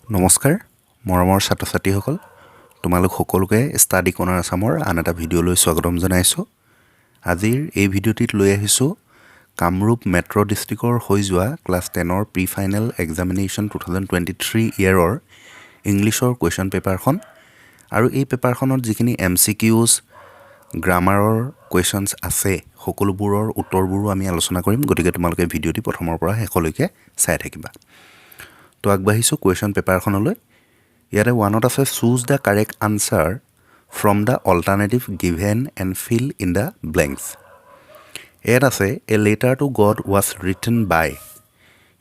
নমস্কাৰ মৰমৰ ছাত্ৰ-ছাত্ৰীসকল তোমালোক সকলোকে ষ্টাডি কৰ্ণাৰ আসামৰ আন এটা ভিডিঅ'লৈ স্বাগতম জনাইছো আজিৰ এই ভিডিঅ'টিত লৈ আহিছো কামৰূপ মেট্ৰ' ডিষ্ট্ৰিক্টৰ হৈ যোৱা ক্লাছ 10ৰ প্ৰি ফাইনেল এক্সামিনেশ্যন 2023 ইয়াৰৰ ইংলিছৰ কোৱেশ্চন পেপাৰখন আৰু এই পেপাৰখনত যিখিনি MCQs গ্ৰামাৰৰ কোৱেশ্চনছ আছে সকলোবোৰৰ উত্তৰবোৰো আমি আলোচনা কৰিম গতিকে তোমালোকে ভিডিঅ'টি প্ৰথমৰ পৰা শেষলৈকে চাই থাকিবা তো আগবাঢ়িছো কোৱেশ্চন পেপাৰখনলৈ ইয়াৰে ওৱানত আছে choose the correct answer from the alternative given and fill in the blanks ইয়াত আছে a letter to God was written by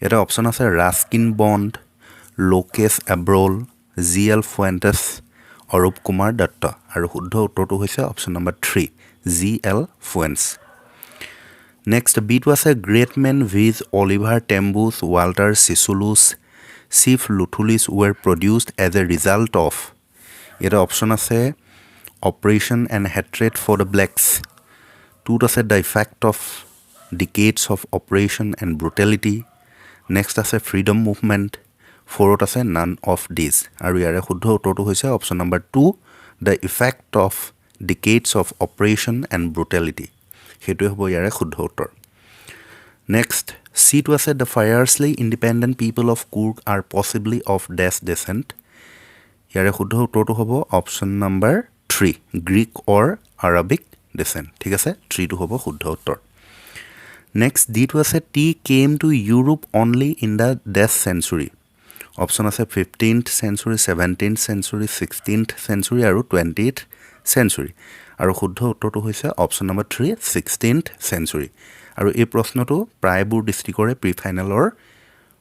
ইয়াতে অপশ্যন আছে ৰাস্কিন বণ্ড লোকেছ এব্ৰল GL ফুৱেণ্টেছ অৰূপ কুমাৰ দত্ত আৰু শুদ্ধ উত্তৰটো হৈছে option number 3 GL Fuentes next বিটো আছে great men viz Oliver Tambo Walter Sisulu Chief Lutulis were produced as a result of এটা অপশ্যন আছে Operation and Hatred for the Blacks টুত আছে The Effect of Decades of Operation and Brutality Next আছে Freedom Movement ফ'ৰত আছে None of These আৰু ইয়াৰে শুদ্ধ উত্তৰটো হৈছে option number 2 The Effect of Decades of Operation and Brutality সেইটোৱে হ'ব ইয়াৰে শুদ্ধ উত্তৰ Next, C to আছে the fiercely independent people of Kurg are possibly of dash descent. ইয়াৰে শুদ্ধ উত্তৰটো হ'ব option number 3 Greek or Arabic descent. ঠিক আছে 3 টো হ'ব শুদ্ধ উত্তৰ Next, D to আছে tea came to Europe only in the dash century. Option আছে 15th century, 17th century, 16th century আৰু 20th century. আৰু শুদ্ধ উত্তৰটো হৈছে অপশ্যন নম্বৰ 3 16th century. আৰু এই প্ৰশ্নটো প্ৰায়বোৰ ডিষ্ট্ৰিক্টৰে প্ৰি ফাইনেলৰ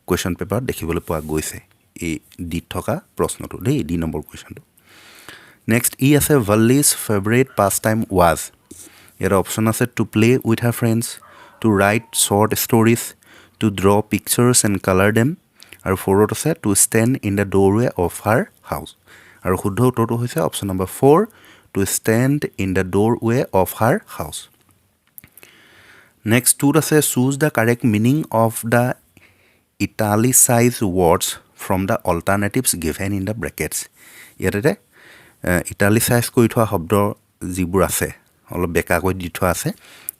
কোৱেশ্চন পেপাৰ দেখিবলৈ পোৱা গৈছে এই দি থকা প্ৰশ্নটো দেই ডি নম্বৰ কোৱেশ্চনটো নেক্সট ই আছে Valli's favourite pastime was ইয়াৰ অপশ্যন আছে to play with her friends to write short stories to draw pictures and colour them আৰু ফ'ৰত আছে to stand in the doorway of her house আৰু শুদ্ধ উত্তৰটো হৈছে option number 4 to stand in the doorway of her house Next, two আছে choose the correct meaning of the italicized words from the alternatives given in the brackets. ইয়াতে italicized কৰি থোৱা শব্দ যিবোৰ আছে অলপ বেকাকৈ দি থোৱা আছে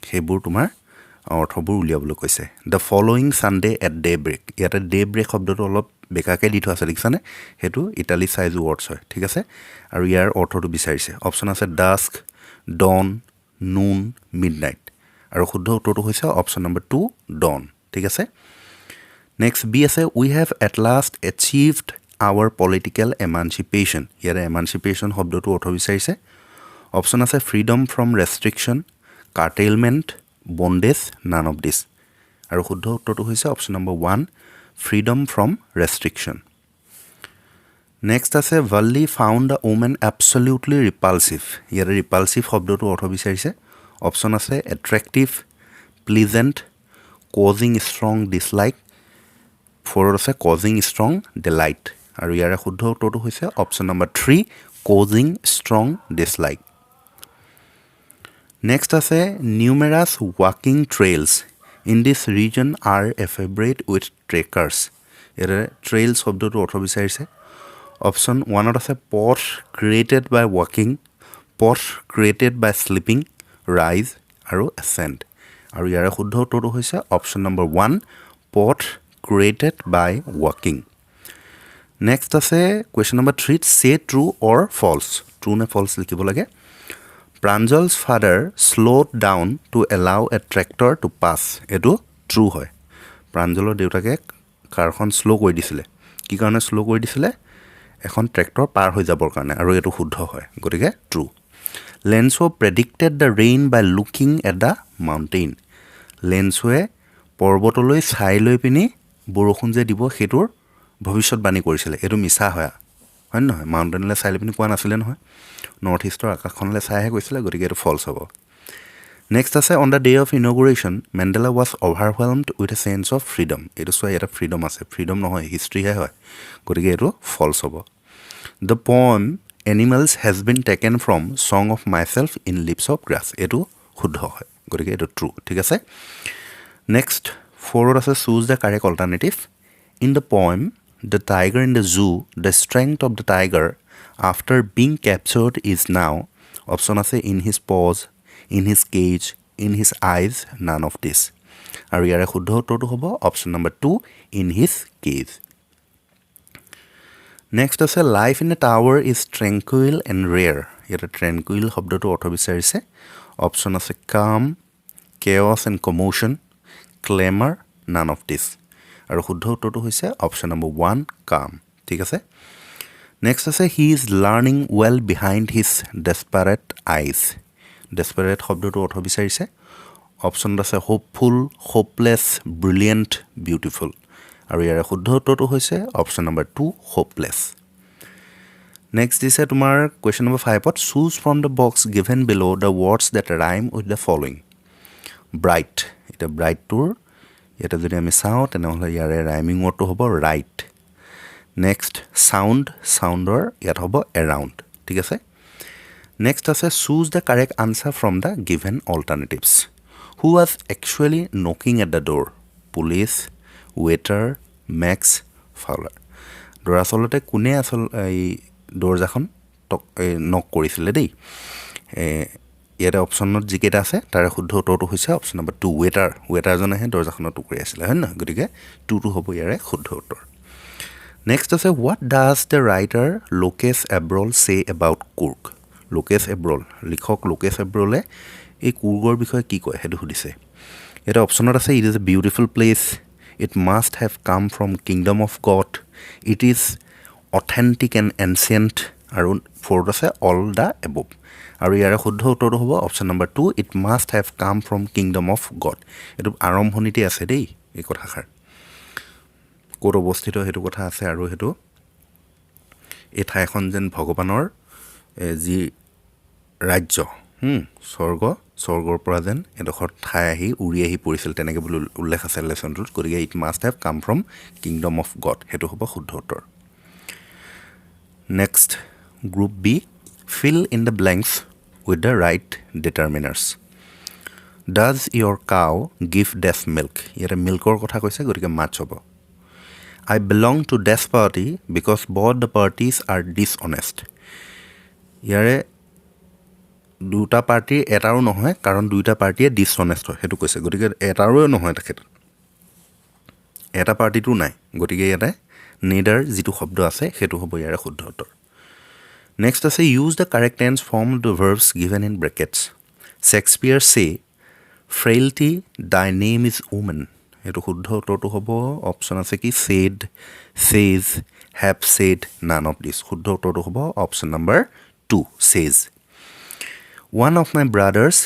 সেইবোৰ তোমাৰ অৰ্থবোৰ উলিয়াবলৈ কৈছে The following Sunday at daybreak. ইয়াতে daybreak শব্দটো অলপ বেকাকৈ দি থোৱা আছে দেখিছানে সেইটো italicized words হয় ঠিক আছে আৰু ইয়াৰ অৰ্থটো বিচাৰিছে অপশ্যন আছে dusk, dawn, noon, midnight. আৰু শুদ্ধ উত্তৰটো হৈছে অপশ্যন নম্বৰ 2 ডন ঠিক আছে নেক্সট বি আছে we have at last achieved our political emancipation ইয়াৰে এমানচিপেশ্যন শব্দটো অৰ্থ বিচাৰিছে অপশ্যন আছে freedom from restriction curtailment bondage none of this আৰু শুদ্ধ উত্তৰটো হৈছে option number 1 freedom from restriction next আছে Valli found the women absolutely repulsive ইয়াৰে ৰিপালচিভ শব্দটো অৰ্থ বিচাৰিছে অপশ্যন আছে attractive pleasant causing strong dislike ফ'ৰত আছে কজিং ষ্ট্ৰং ডিলাইট আৰু ইয়াৰে শুদ্ধ উত্তৰটো হৈছে option number 3 causing strong dislike next আছে নিউমেৰাছ ৱাকিং trails in this region are a favourite with trekkers ইয়াৰে ট্ৰেইলছ শব্দটো অৰ্থ বিচাৰিছে অপশ্যন 1ত আছে পথ ক্ৰিয়েটেড বাই ৱাকিং পথ ক্ৰিয়েটেড বাই শ্লিপিং ৰাইজ আৰু এচেণ্ট আৰু ইয়াৰে শুদ্ধ উত্তৰটো হৈছে অপশ্যন নম্বৰ 1 পথ ক্ৰিয়েটেড বাই ৱাকিং নেক্সট আছে question number 3 say true or false true নে ফল্ছ লিখিব লাগে Pranjal's father slowed down to allow a tractor to pass এইটো ট্ৰু হয় প্ৰাঞ্জলৰ দেউতাকে কাৰখন শ্ল' কৰি দিছিলে কি কাৰণে শ্ল' কৰি দিছিলে এখন ট্ৰেক্টৰ পাৰ হৈ যাবৰ কাৰণে আৰু এইটো শুদ্ধ হয় গতিকে true Lenso predicted the rain by looking at the mountain লেন্সোৱে পৰ্বতলৈ চাই লৈ পিনি বৰষুণ যে দিব সেইটোৰ ভৱিষ্যতবাণী কৰিছিলে এইটো মিছা হয় নহয় মাউণ্টেইনলৈ চাই লৈ পিনি কোৱা নাছিলে নহয় নৰ্থ ইষ্টৰ আকাশখনলৈ চাইহে কৈছিলে গতিকে এইটো ফল্ছ হ'ব নেক্সট আছে on the day of inauguration Mandela was overwhelmed with a sense of freedom এইটো চোৱা ইয়াতে ফ্ৰীডম আছে ফ্ৰীডম নহয় হিষ্ট্ৰীহে হয় গতিকে এইটো ফল্ছ হ'ব the poem animals has been taken from song of myself in leaves of grass এইটো শুদ্ধ হয় গতিকে এইটো ট্ৰু ঠিক আছে নেক্সট ফ'ৰত আছে choose the correct alternative in the poem the tiger in the zoo, the strength of the tiger after being captured is now option আছে in his paws, in his cage, in his eyes, none of this. আৰু ইয়াৰে শুদ্ধ উত্তৰটো হ'ব option number 2 in his cage. Next আছে life in a tower is tranquil and rare. ইয়াতে tranquil শব্দটো অৰ্থ বিচাৰিছে. অপশ্যন আছে কাম, কেঅছ এণ্ড কমোশ্যন, ক্লেমাৰ, নান অফ দিছ. আৰু শুদ্ধ উত্তৰটো হৈছে অপশ্যন নম্বৰ 1 কাম. ঠিক আছে. নেক্সট আছে he is learning well behind his desperate eyes. Desperate শব্দটো অৰ্থ বিচাৰিছে. অপশ্যনত আছে হোপফুল, হোপলেছ, ব্ৰিলিয়েণ্ট, বিউটিফুল. আৰু ইয়াৰে শুদ্ধ উত্তৰটো হৈছে অপশ্যন নম্বৰ 2 হোপলেছ. নেক্সট দিছে তোমাৰ কুৱেশ্যন নম্বৰ 5ত choose from the box given below' the words that rhyme with the following. Bright. এতিয়া ব্ৰাইটটোৰ ইয়াতে যদি আমি চাওঁ তেনেহ'লে ইয়াৰে ৰাইমিং ৱৰ্ডটো হ'ব ৰাইট. নেক্সট চাউণ্ড, চাউণ্ডৰ ইয়াত হ'ব এৰাউণ্ড. ঠিক আছে. নেক্সট আছে choose the correct answer from the given alternatives. Who was actually knocking at the door? Police, waiter, Max, Fowler. দৰাচলতে কোনে এই দৰ্জাখন নক কৰিছিলে দেই? ইয়াতে অপশ্যনত যিকেইটা আছে তাৰে শুদ্ধ উত্তৰটো হৈছে অপশ্যন নম্বৰ 2 ৱেটাৰ. ৱেটাৰজনেহে দৰ্জাখনত টুকুৰি আছিলে, হয় নহয়? গতিকে 2টো হ'ব ইয়াৰে শুদ্ধ উত্তৰ. নেক্সট আছে হোৱাট ডাজ দ্য ৰাইটাৰ লোকেছ এব্ৰল চে এবাউট কুৰ্গ? লোকেছ এব্ৰল, লিখক লোকেছ এব্ৰলে এই কুৰ্গৰ বিষয়ে কি কয় সেইটো সুধিছে. ইয়াতে অপশ্যনত আছে it is a beautiful place, it must have come from kingdom of God, it is authentic and ancient, আৰু 4ত আছে অল দ্য এবভ. আৰু ইয়াৰে শুদ্ধ উত্তৰটো হ'ব option number 2 it must have come from kingdom of god. এইটো আৰম্ভণিতে আছে দেই এই কথাষাৰ. ক'ত অৱস্থিত সেইটো কথা আছে, আৰু সেইটো এই ঠাইখন যেন ভগৱানৰ যি ৰাজ্য, স্বৰ্গৰ পৰা যেন এডোখৰ ঠাই আহি উৰি আহি পৰিছিল তেনেকৈ বুলি উল্লেখ আছে লেচনটোত. গতিকে it must have come from kingdom of God, সেইটো হ'ব শুদ্ধ উত্তৰ. Next group B, fill in the blanks with the right determiners. Does your cow give this milk? ইয়াতে মিল্কৰ কথা কৈছে, গতিকে মাছ হ'ব. I belong to this party because both the parties are dishonest. ইয়াৰে দুটা পাৰ্টি এটাৰো নহয় কাৰণ দুইটা পাৰ্টিয়ে ডিছঅনেষ্ট হয় সেইটো কৈছে. গতিকে এটাৰো নহয় তেখেত, এটা পাৰ্টিটো নাই. গতিকে ইয়াতে নেডাৰ যিটো শব্দ আছে সেইটো হ'ব ইয়াৰে শুদ্ধ উত্তৰ. নেক্সট আছে use the correct tense form the verbs given in brackets. Shakespeare চে ফ্ৰেইলটি দাই নেম ইজ উমেন. সেইটো শুদ্ধ উত্তৰটো হ'ব অপশ্যন আছে কি চেড, চেজ, have shed, none of this. শুদ্ধ উত্তৰটো হ'ব অপশ্যন নম্বৰ 2 চেজ. One of my brothers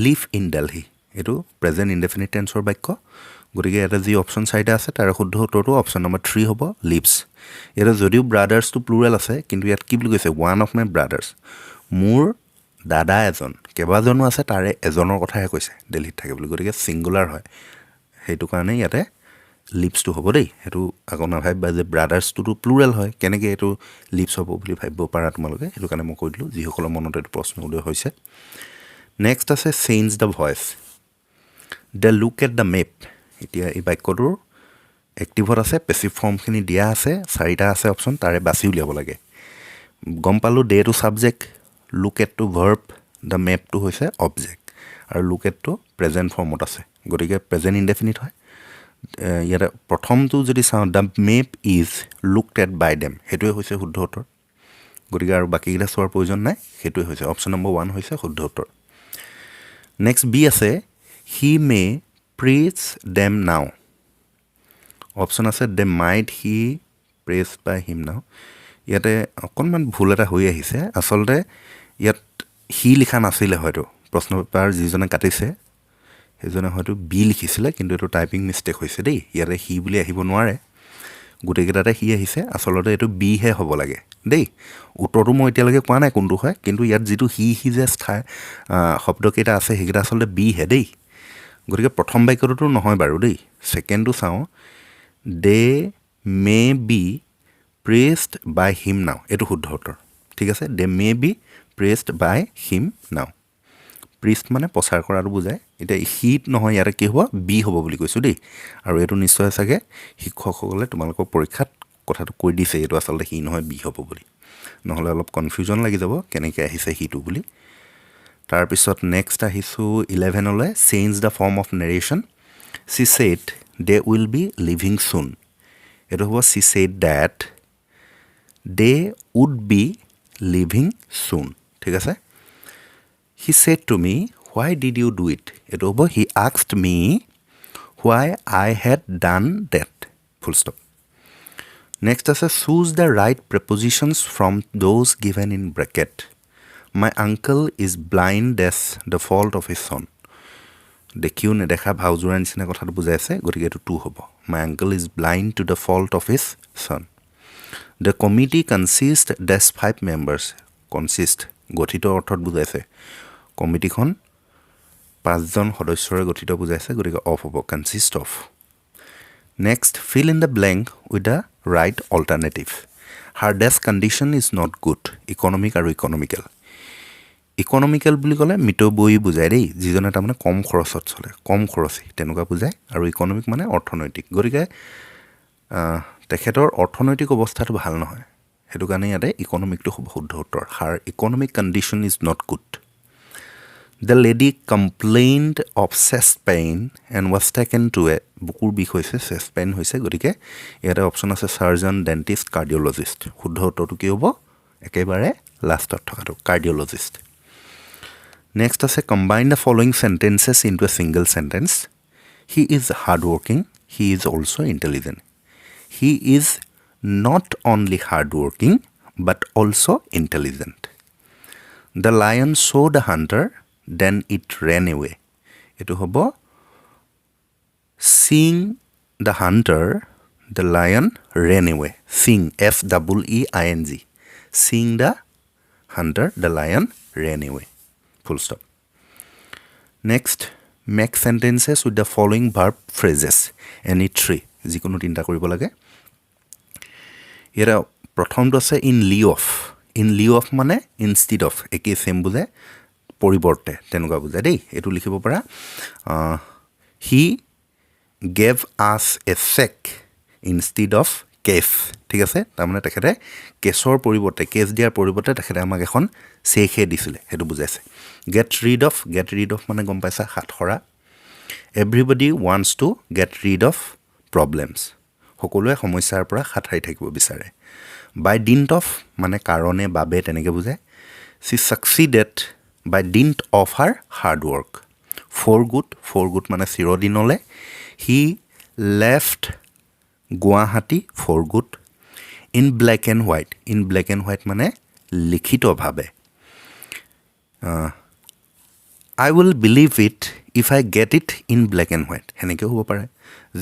live in Delhi. এইটো প্ৰেজেণ্ট ইনডেফিনিট টেন্সৰ বাক্য. গতিকে ইয়াতে যি অপশ্যন 4টা আছে তাৰে শুদ্ধ উত্তৰটো অপশ্যন নম্বৰ 3 হ'ব লিভছ. ইয়াতে যদিও ব্ৰাদাৰ্ছটো প্লুৰেল আছে কিন্তু ইয়াত কি বুলি কৈছে ওৱান অফ মাই ব্ৰাদাৰ্ছ, মোৰ দাদা এজন, কেইবাজনো আছে তাৰে এজনৰ কথাহে কৈছে দেলহিত থাকে বুলি. গতিকে ছিংগুলাৰ হয়, সেইটো কাৰণে ইয়াতে লিভছটো হ'ব দেই. সেইটো আকৌ নাভাবিবা যে ব্ৰাদাৰ্ছটোতো প্লুৰেল হয়, কেনেকৈ এইটো লিভছ হ'ব বুলি ভাবিব পাৰা তোমালোকে. সেইটো কাৰণে মই কৈ দিলোঁ যিসকলৰ মনত এইটো প্ৰশ্ন উদয় হৈছে. নেক্সট আছে change the voice. The look at the map. এতিয়া এই বাক্যটোৰ এক্টিভত আছে, পেচিভ ফৰ্মখিনি দিয়া আছে, 4টা আছে অপশ্যন, তাৰে বাছি উলিয়াব লাগে. গম পালোঁ ডে টু ছাবজেক্ট, লুক এটটো ভাৰ্ব, দ্য মেপটো হৈছে অবজেক্ট, আৰু লুক এটটো প্ৰেজেণ্ট ফৰ্মত আছে. গতিকে প্ৰেজেণ্ট ইনডেফিনিট হয়. ইয়াতে প্ৰথমটো যদি চাওঁ the map is looked at by them, সেইটোৱে হৈছে শুদ্ধ উত্তৰ. গতিকে আৰু বাকীকেইটা চোৱাৰ প্ৰয়োজন নাই, সেইটোৱে হৈছে অপশ্যন নম্বৰ 1 হৈছে শুদ্ধ উত্তৰ. নেক্সট বি আছে হি মে প্ৰেজ ডেম নাও. অপশ্যন আছে দে মাইট হি প্ৰেজ বাই হিম নাও. ইয়াতে অকণমান ভুল এটা হৈ আহিছে. আচলতে ইয়াত হি লিখা নাছিলে, হয়তো প্ৰশ্ন পেপাৰ যিজনে কাটিছে সেইজনে হয়তো বি লিখিছিলে, কিন্তু এইটো টাইপিং মিষ্টেক হৈছে দেই. ইয়াতে হি বুলি আহিব নোৱাৰে, গোটেইকেইটাতে হি আহিছে. আচলতে এইটো বিহে হ'ব লাগে দেই. উত্তৰটো মই এতিয়ালৈকে কোৱা নাই কোনটো হয়, কিন্তু ইয়াত যিটো হি যে শব্দকেইটা আছে সেইকেইটা আচলতে বিহে দেই. গতিকে প্ৰথম বাক্যটোতো নহয় বাৰু দেই. ছেকেণ্ডটো চাওঁ, দে মে বি প্ৰেজড বাই হিম নাও, এইটো শুদ্ধ উত্তৰ. ঠিক আছে, দে মে বি প্ৰেজড বাই হিম নাও. প্ৰিষ্ট মানে প্ৰচাৰ কৰাটো বুজায় এতিয়া হিট নহয় ইয়াৰে কি হ'ব বি হ'ব বুলি কৈছোঁ দেই আৰু এইটো নিশ্চয় চাগে শিক্ষকসকলে তোমালোকৰ পৰীক্ষাত কথাটো কৈ দিছে এইটো আচলতে হি নহয় বি হ'ব বুলি নহ'লে অলপ কনফিউজন লাগি যাব কেনেকৈ আহিছে হিটো বুলি তাৰপিছত নেক্সট আহিছোঁ 11লৈ change the form of narration she said they will be leaving soon এইটো হ'ব she said that they would be leaving soon ঠিক আছে he said to me why did you do it এইটো হ'ব he asked me why I had done that full stop next আছে choose the right prepositions from those given in bracket my uncle is blind dash the fault of his চন দেখিও নেদেখা ভাওজোৰাৰ নিচিনা কথাটো বুজাই আছে গতিকে এইটো 2 হ'ব my uncle is blind to the fault of his son the committee consist dash 5 members consist গঠিত অৰ্থত বুজাইছে কমিটিখন 5জন সদস্যৰে গঠিত বুজাইছে গতিকে অফ হ'ব consist of next fill in the blank with the right alternative her this condition is not good economic আৰু economical economical বুলি ক'লে মিতব্যয়ী বুজায় দেই যিজনে তাৰমানে কম খৰচত চলে কম খৰচী তেনেকুৱা বুজায় আৰু ইকনমিক মানে অৰ্থনৈতিক গতিকে তেখেতৰ অৰ্থনৈতিক অৱস্থাটো ভাল নহয় সেইটো কাৰণে ইয়াতে ইকনমিকটো খুব শুদ্ধ উত্তৰ her economic condition is not good the lady complained of chest pain and was taken to a বুকুৰ বিষ হৈছে চেষ্ট পেইন হৈছে গতিকে ইয়াতে অপশ্যন আছে চাৰ্জন ডেণ্টিষ্ট কাৰ্ডিঅ'লজিষ্ট শুদ্ধ উত্তৰটো কি হ'ব একেবাৰে লাষ্টত থকাটো কাৰ্ডিঅ'লজিষ্ট নেক্সট আছে combine the following sentences into a single sentence he is hard working he is also' intelligent he is not only hard working but also' intelligent the lion saw' the hunter then it ran away এইটো হ'ব seeing the hunter the lion ran away seeing FEEING seeing the hunter the lion ran away full stop next make sentences with the following verb phrases any 3 যিকোনো 3টা কৰিব লাগে ইয়াৰে প্ৰথমটো আছে in Liu of মানে ইনষ্টিড অফ একেই চেম বুজায় পৰিৱৰ্তে তেনেকুৱা বুজায় দেই এইটো লিখিব পাৰা হি গেভ আছ এ চেক ইনষ্টিড অফ কেছ ঠিক আছে তাৰমানে তেখেতে কেছৰ পৰিৱৰ্তে কেছ দিয়াৰ পৰিৱৰ্তে তেখেতে আমাক এখন চেকহে দিছিলে সেইটো বুজাইছে গেট ৰিড অফ মানে গম পাইছা হাতসৰা everybody wants to get rid of problems সকলোৱে সমস্যাৰ পৰা হাত সাৰি থাকিব বিচাৰে বাই ডিণ্ট অফ মানে কাৰণে বাবে তেনেকৈ বুজায় she succeeded by dint of her hard work for good মানে চিৰদিনলৈ he left Guwahati for good in black and white মানে লিখিতভাৱে I will believe it if I get it in black and white সেনেকৈও হ'ব পাৰে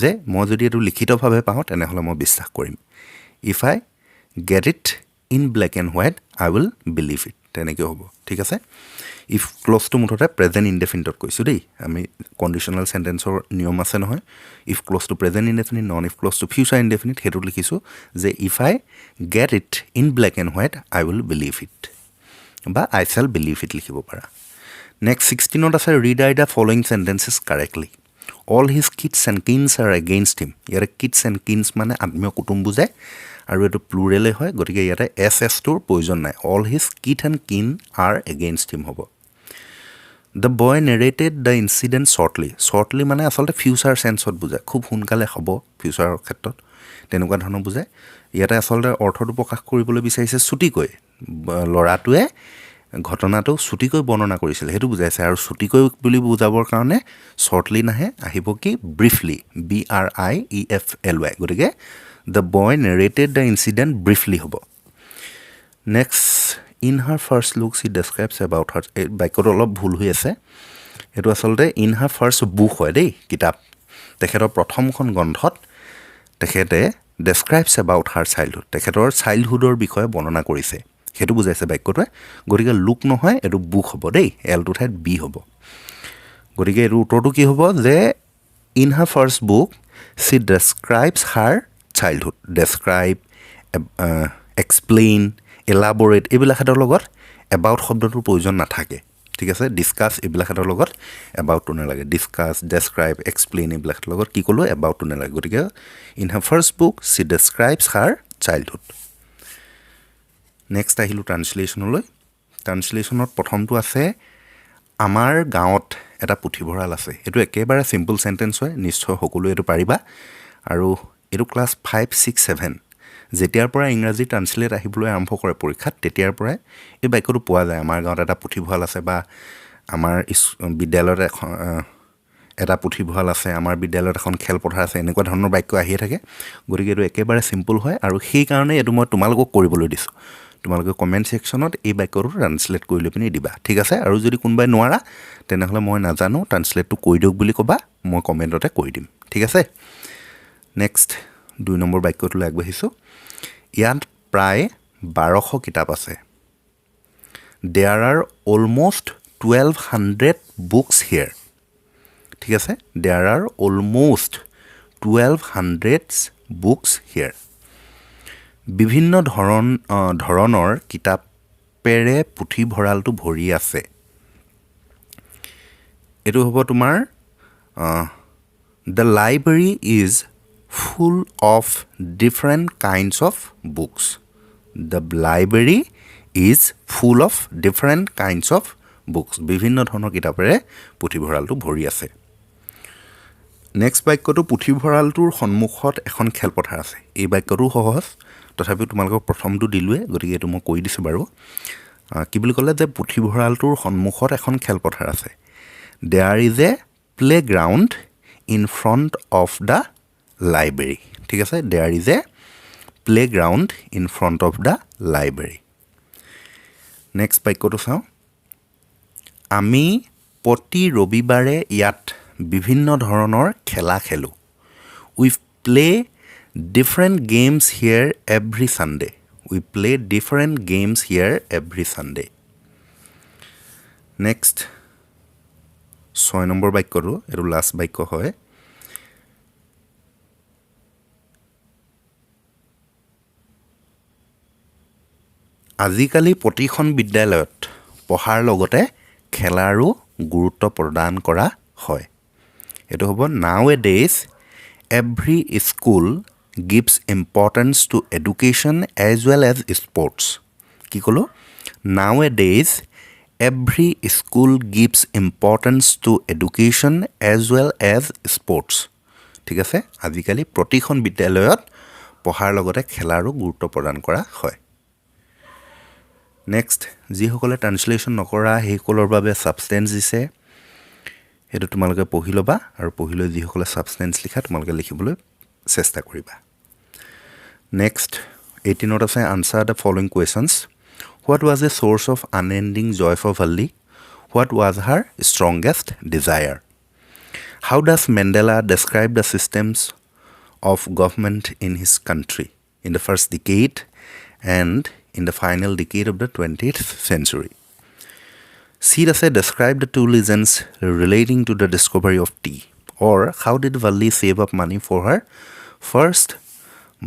যে মই যদি এইটো লিখিতভাৱে পাওঁ তেনেহ'লে মই বিশ্বাস কৰিম if I get it in black and white I will believe it তেনেকৈ হ'ব ঠিক আছে ইফ ক্লজটো মুঠতে প্ৰেজেণ্ট ইনডেফিনিটত কৈছোঁ দেই আমি কণ্ডিশ্যনেল চেণ্টেন্সৰ নিয়ম আছে নহয় ইফ ক্লজটো প্ৰেজেণ্ট ইনডেফিনিট নন ইফ ক্লজটো ফিউচাৰ ইনডেফিনিট সেইটোত লিখিছোঁ যে if I get it in black and white I will believe it বা আই শ্বেল বিলিভ ইট লিখিব পাৰা নেক্সট 16ত আছে read the following sentences correctly all his kiths and kins are against him ইয়াৰে kiths and কিনছ মানে আত্মীয় কুটুম বুজায় আৰু এইটো প্লুৰেলে হয় গতিকে ইয়াতে এছটোৰ প্ৰয়োজন নাই অল হিজ কিড এণ্ড কিন আৰ এগেইনষ্ট হিম হ'ব the boy narrated the incident shortly মানে আচলতে ফিউচাৰ চেন্সত বুজায় খুব সোনকালে হ'ব ফিউচাৰৰ ক্ষেত্ৰত তেনেকুৱা ধৰণৰ বুজায় ইয়াতে আচলতে অৰ্থটো প্ৰকাশ কৰিবলৈ বিচাৰিছে চুটিকৈ ল'ৰাটোৱে ঘটনাটো চুটিকৈ বৰ্ণনা কৰিছিলে সেইটো বুজাইছে আৰু চুটিকৈ বুলি বুজাবৰ কাৰণে শ্বৰ্টলি নাহে আহিব কি ব্ৰিফলি BRIEFLY গতিকে the boy narrated the incident briefly হ'ব next in her first look she describes about her এই বাক্যটো অলপ ভুল হৈ আছে এইটো আচলতে ইন হাৰ ফাৰ্ষ্ট বুক হয় দেই কিতাপ তেখেতৰ প্ৰথমখন গ্ৰন্থত তেখেতে ডেছক্ৰাইবছ এবাউট হাৰ চাইল্ডহুড তেখেতৰ চাইল্ডহুডৰ বিষয়ে বৰ্ণনা কৰিছে সেইটো বুজাইছে বাক্যটোৱে গতিকে লুক নহয় এইটো বুক হ'ব দেই এলটো ঠাইত বি হ'ব গতিকে এইটো উত্তৰটো কি হ'ব যে in her first book she describes her childhood describe explain elaborate এইবিলাক হেতৰ লগত এবাউট শব্দটোৰ প্ৰয়োজন নাথাকে ঠিক আছে ডিসকাস এইবিলাকৰ লগত এবাউটটো নালাগে ডিসকাস ডেসক্ৰাইব এক্সপ্লেইন এইবিলাকৰ লগত কি ক'লো এবাউটটো নালাগে গতিকে in her first book she describes her childhood next আহিলো ট্ৰান্সলেশ্যনলৈ ট্ৰান্সলেশ্যনত প্ৰথমটো আছে আমাৰ গাঁৱত এটা পুথিভঁৰাল আছে এইটো একেবাৰে সিম্পল সেন্টেন্স হয় নিশ্চয় সকলোৱে এইটো পাৰিবা আৰু এইটো ক্লাছ 5 6 7 যেতিয়াৰ পৰা ইংৰাজী ট্ৰান্সলেট আহিবলৈ আৰম্ভ কৰে পৰীক্ষাত তেতিয়াৰ পৰাই এই বাক্যটো পোৱা যায় আমাৰ গাঁৱত এটা পুথিভঁৰাল আছে বা আমাৰ বিদ্যালয়ত এটা পুথিভঁৰাল আছে আমাৰ বিদ্যালয়ত এখন খেলপথাৰ আছে এনেকুৱা ধৰণৰ বাক্য আহিয়ে থাকে গতিকে এইটো একেবাৰে সিম্পল হয় আৰু সেই কাৰণে এইটো মই তোমালোকক কৰিবলৈ দিছোঁ তোমালোকে কমেন্ট সেকশনত এই বাক্যটো ট্ৰান্সলেট কৰি লৈ পিনি দিবা ঠিক আছে আৰু যদি কোনোবাই নোৱাৰা তেনেহলে মই নাজানো ট্ৰান্সলেটটো কৰি দিওক বুলি ক'বা মই কমেন্টতে কৰি দিম ঠিক আছে নেক্সট 2 নম্বৰ বাক্যটোলৈ আগবাঢ়িছোঁ ইয়াত প্ৰায় 1200 কিতাপ আছে there are almost 1200 books here ঠিক আছে there are almost 1200 books here বিভিন্ন ধৰণৰ কিতাপেৰে পুথিভঁৰালটো ভৰি আছে এটো হ'ব তোমাৰ the library is full of different kinds of books the library is full of different kinds of books বিভিন্ন ধৰণৰ কিতাপেৰে পুথিভঁৰালটো ভৰি আছে নেক্সট বাক্যটো পুথিভঁৰালটোৰ সন্মুখত এখন খেলপথাৰ আছে এই বাক্যটো সহজ তথাপিও তোমালোকক প্ৰথমটো দিলুৱে গতিকে এইটো মই কৈ দিছোঁ বাৰু কি বুলি ক'লে যে পুথিভঁৰালটোৰ সন্মুখত এখন খেলপথাৰ আছে there is a playground in front of the library ঠিক আছে there is a playground in front of the library next বাক্যটো চাওঁ আমি প্ৰতি ৰবিবাৰে ইয়াত বিভিন্ন ধৰণৰ খেলা খেলো we play different games here every Sunday we play different games here every Sunday next 6 number বাক্যটো এটো লাষ্ট বাক্য হয় আজিকালি প্ৰতিখন বিদ্যালয়ত পঢ়াৰ লগতে খেলাৰো গুৰুত্ব প্ৰদান কৰা হয় এটো হ'ব nowadays every school gives importance to education as well as sports কি ক'লো nowadays every school gives importance to education as well as sports ঠিক আছে আজিকালি প্ৰতিখন বিদ্যালয়ত পঢ়াৰ লগতে খেলাৰো গুৰুত্ব প্ৰদান কৰা হয় নেক্সট যি সকলে ট্ৰান্সলেচন নকৰা হেসকলৰ বাবে সাবষ্টেন্স দিছে এটো তোমালোকে পঢ়ি লবা আৰু পঢ়িলৈ যি সকলে সাবষ্টেন্স লিখা তোমালোকে লিখিবলৈ চেষ্টা কৰিবা নেক্সট 18ত আছে answer the following questions what was the source of unending joy for Valli what was her strongest desire how does Mandela describe the systems of government in his country in the first decade and in the final decade of the 20th century. See the describe the two legends relating to the discovery of tea or how did Valli save up money for her first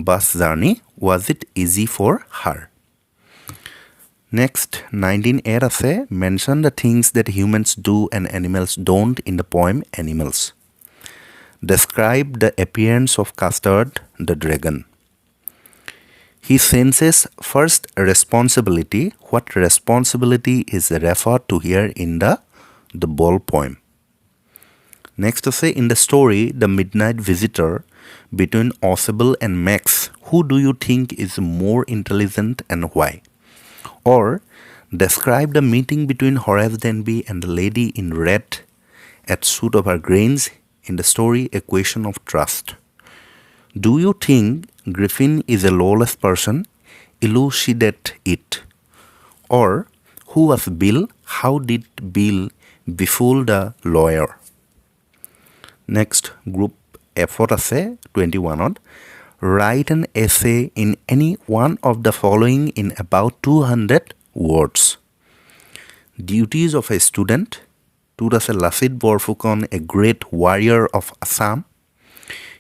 bus journey was it easy for her next 19a say mention the things that humans do and animals don't in the poem Animals describe the appearance of Custard the dragon he senses first responsibility what responsibility is referred to here in the ball poem next to say in the story the midnight visitor between Osable and Max who do you think is more intelligent and why or describe the meeting between Horace Denby and the lady in red at Suit of Her Grains in the story A Question of Trust do you think Griffin is a lawless person elucidate it or who was Bill how did Bill befool the lawyer next group effort আছে 21ত write an essay in any one of the following in about 200 words duties of a student to the Lasit Borfukon a great warrior of Assam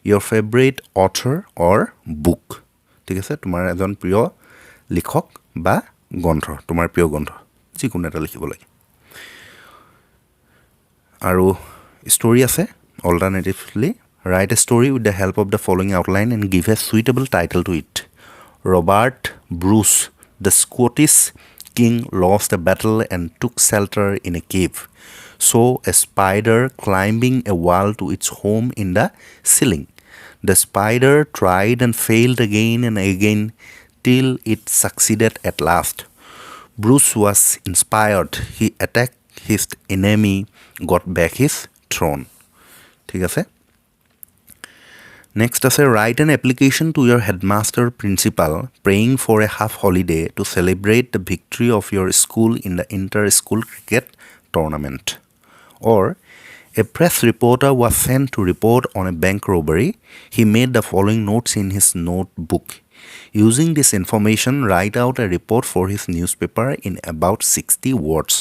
your favorite author or book ঠিক আছে তোমাৰ এজন প্ৰিয় লিখক বা গ্ৰন্থ তোমাৰ প্ৰিয় গ্ৰন্থ যিকোনো এটা লিখিব লাগে আৰু story আছে alternatively write a story with the help of the following outline and give a suitable title to it. Robert Bruce, the Scottish king, lost a battle and took shelter in a cave. Saw a spider climbing a wall to its home in the ceiling. The spider tried and failed again and again till it succeeded at last. Bruce was inspired. He attacked his enemy, got back his throne. ঠিক আছে Next আছে write an application to your headmaster principal praying for a half holiday to celebrate the victory of your school in the inter-school cricket tournament. Or a press reporter was sent to report on a bank robbery. He made the following notes in his notebook. Using this information, write out a report for his newspaper in about 60 words.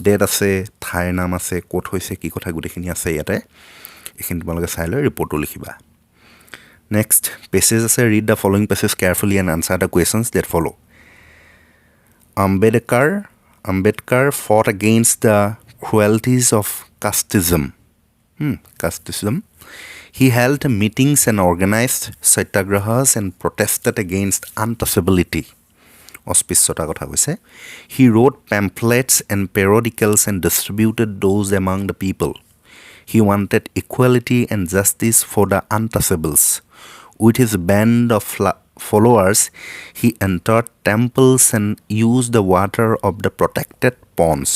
Date আছে ঠাইৰ নাম আছে ক'ত হৈছে কি কথা গুটেখিনি আছে ইয়াতে এইখিনি তোমালোকে চাই লৈ ৰিপৰ্টটো লিখিবা Next passage আছে read the following passage carefully and answer the questions that follow. Ambedkar fought against the cruelties of casteism. He held meetings and organized satyagrahas and protested against untouchability. Auspiciota kotha koise. He wrote pamphlets and periodicals and distributed those among the people. He wanted equality and justice for the untouchables. With his band of followers, he entered temples and used the water of the protected ponds.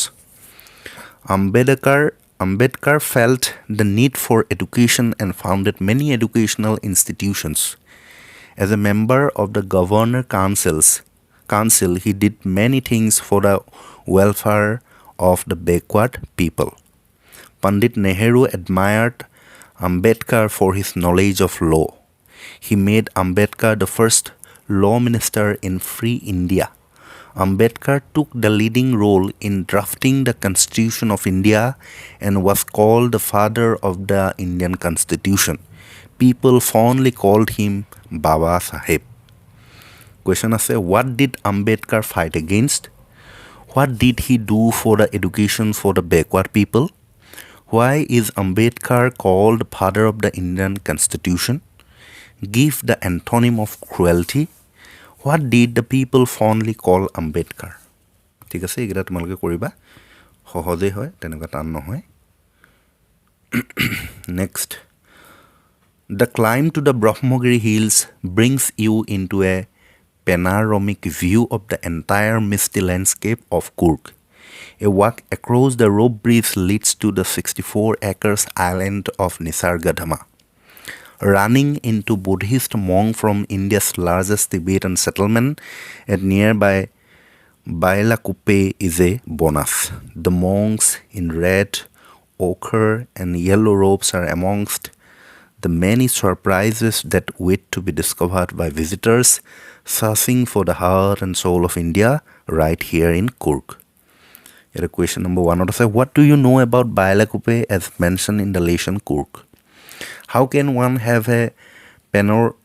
Ambedkar felt the need for education and founded many educational institutions. As a member of the Governor Council, he did many things for the welfare of the backward people. Pandit Nehru admired Ambedkar for his knowledge of law. He made Ambedkar the first law minister in free India. Ambedkar took the leading role in drafting the Constitution of India and was called the father of the Indian Constitution. People fondly called him Baba Saheb. Question আছে what did Ambedkar fight against? What did he do for the education for the backward people? Why is Ambedkar called father of the Indian Constitution? Give the antonym of cruelty. What did the people fondly call Ambedkar? ঠিক আছে এইকেইটা তোমালোকে কৰিবা সহজেই হয় তেনেকুৱা টান নহয় Next The climb to the Brahmagiri hills brings you into a panoramic view of the entire misty landscape of Coorg. A walk across the rope bridge leads to the 64 acres island of Nisargadhama. Running into Buddhist monk from India's largest Tibetan settlement at nearby Bailakuppe is a bonus. The monks in red, ochre and yellow robes are amongst the many surprises that wait to be discovered by visitors searching for the heart and soul of India right here in Coorg. Here question number 1 say what do you know about Bailakuppe as mentioned in the legend Coorg? How can one have a panoramic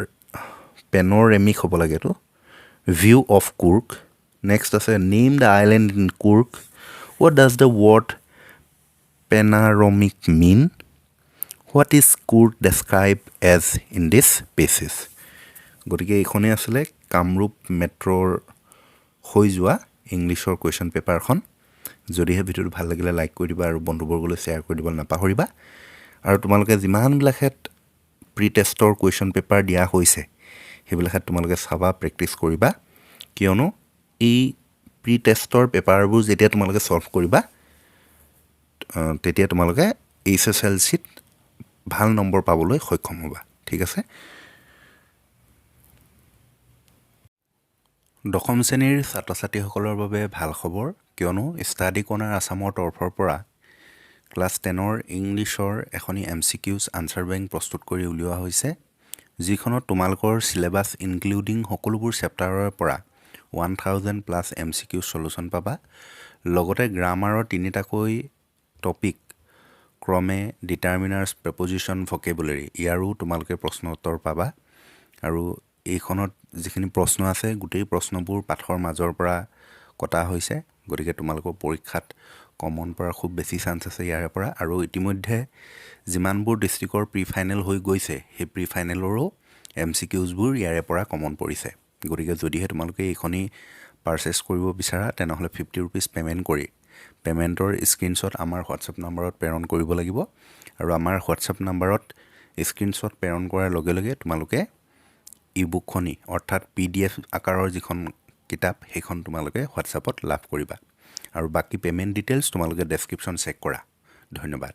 view of Coorg? Next say name the island in Coorg. What does the word panoramic mean? What is Coorg described as in this basis? গতিকে এইখনে আসলে কামৰূপ মেট্ৰ'ৰ হৈ যোৱা ইংলিছৰ question পেপাৰখন যদিহে ভিডিঅ'টো ভাল লাগিলে লাইক কৰি দিবা আৰু বন্ধুবৰ্গলৈ শ্বেয়াৰ কৰি দিবলৈ নাপাহৰিবা আৰু তোমালোকে যিমানবিলাকহেত প্ৰি টেষ্টৰ কুৱেশ্যন পেপাৰ দিয়া হৈছে সেইবিলাকহেত তোমালোকে চাবা প্ৰেক্টিছ কৰিবা কিয়নো এই প্ৰি টেষ্টৰ পেপাৰবোৰ যেতিয়া তোমালোকে সলভ কৰিবা তেতিয়া তোমালোকে HSLCত ভাল নম্বৰ পাবলৈ সক্ষম হ'বা ঠিক আছে দশম শ্ৰেণীৰ ছাত্ৰ ছাত্ৰীসকলৰ বাবে ভাল খবৰ কিয়নো ষ্টাডি কৰ্ণাৰ আসামৰ তৰফৰ পৰা ক্লাছ 10ৰ ইংলিছৰ এখনি MCQs আনসাৰ বেংক প্ৰস্তুত কৰি উলিওৱা হৈছে যিখনত তোমালোকৰ সিলেবাস ইনক্লুডিং সকলোবোৰ চেপ্টাৰৰ পৰা 1000 প্লাস MCQ সলিউশন পাবা লগতে গ্ৰামাৰৰ তিনিটাকৈ টপিক ক্ৰমে ডিটাৰমিনাৰ্স প্ৰিপজিশন ভকেবুলাৰি ইয়াৰো তোমালোকে প্ৰশ্ন উত্তৰ পাবা আৰু এইখনত যিখিনি প্ৰশ্ন আছে গোটেই প্ৰশ্নবোৰ পাঠৰ মাজৰ পৰা কটা হৈছে গতিকে তোমালোকৰ পৰীক্ষাত কমন পৰাৰ খুব বেছি চান্স আছে ইয়াৰে পৰা। আৰু ইতিমধ্যে যিমানবোৰ ডিষ্ট্ৰিক্টৰ প্ৰি ফাইনেল হৈ গৈছে সেই প্ৰি ফাইনেলৰো MCQsবোৰ ইয়াৰে পৰা কমন পৰিছে। গতিকে যদিহে তোমালোকে এইখনি পাৰচেছ কৰিব বিচাৰা তেনেহ'লে 50 ৰুপিজ পে'মেণ্ট কৰি পে'মেণ্টৰ স্ক্ৰীনশ্বট আমাৰ হোৱাটছএপ নাম্বাৰত প্ৰেৰণ কৰিব লাগিব। আৰু আমাৰ হোৱাটছএপ নাম্বাৰত স্ক্ৰীনশ্বট প্ৰেৰণ কৰাৰ লগে লগে তোমালোকে ইবুকখনি অৰ্থাৎ PDF আকাৰৰ যিখন কিতাপ সেইখন তোমালোকে হোৱাটছএপত লাভ কৰিবা। আৰু বাকী পে'মেণ্ট ডিটেইলছ তোমালোকে ডেছক্ৰিপশ্যন চেক কৰা। ধন্যবাদ।